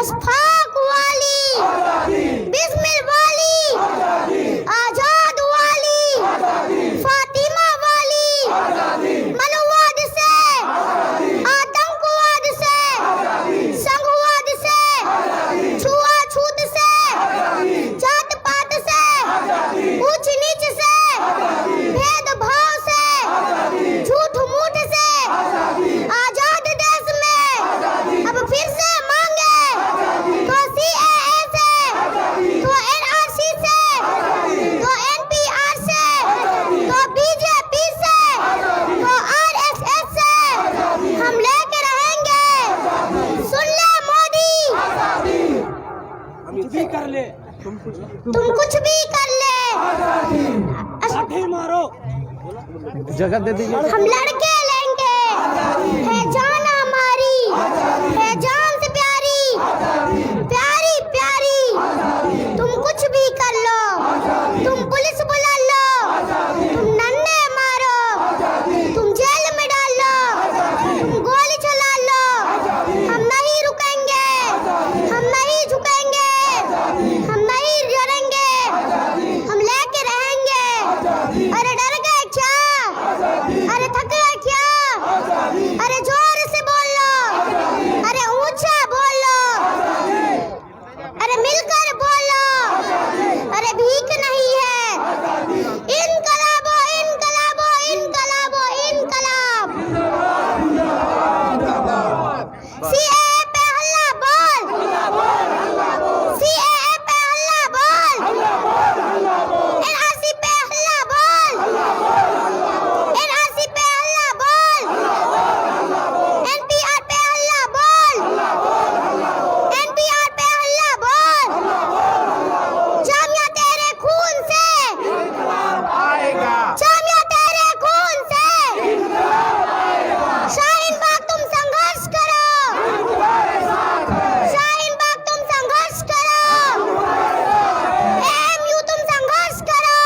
अशफाक वाली, बिस्मिल वाली, आजाद वाली, फातिमा वाली, मनुवाद से, आतंकवाद से, संघवाद से, छुआछूत से, जात पात से, ऊंच नीच से, भेदभाव से, झूठ मूठ से, आजाद देश में अब फिर से मांगे तो CAA से, तो NRC से, तो NPR से, तो BJP से, तो RSS से हम लेके रहेंगे। सुन ले मोदी, हम कुछ भी कर ले, तुम कुछ भी कर ले, लाठी मारो, जगह दे दीजिए। हम लड़के लेंगे, है जान हमारी, है जान से प्यारी, प्यारी प्यारी। तुम कुछ भी कर लो, तुम पुलिस बुला लो, तुम नन्हे मारो, तुम जेल में डाल लो, तुम गोली चला लो, हम नहीं रुकेंगे, हम नहीं झुकेंगे, हम नहीं डरेंगे, हम लेके रहेंगे। अरे डर गए क्या? अरे थक गए क्या? अरे जोर से बोलो, अरे ऊंचा बोलो, अरे मिलकर बोलो, अरे भीख नहीं है। इनकलाबो इनकलाबो इनकलाबो इनकलाब। CAA पे हल्ला बोल, CAA पे हल्ला बोल, NRC पे हल्ला बोल, NRC पे हल्ला बोल, NPR पे हल्ला बोल, NPR पे हल्ला बोल। जामिया तेरे खून से, जामिया तेरे खून से, शाहीन बाग तुम संघर्ष करो, शाहीन बाग तुम संघर्ष करो, AMU तुम संघर्ष करो,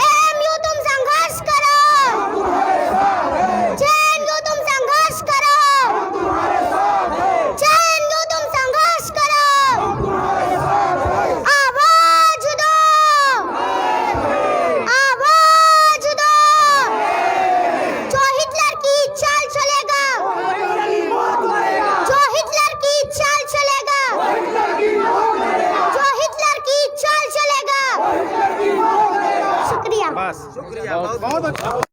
AMU तुम संघर्ष करो, JNU तुम संघर्ष करो, JNU तुम संघर्ष करो। आवाज दो, आवाज दो। जो हिटलर की चाल चलेगा, जो हिटलर की चाल चलेगा, जो हिटलर की चाल चलेगा। शुक्रिया। बस, बहुत अच्छा।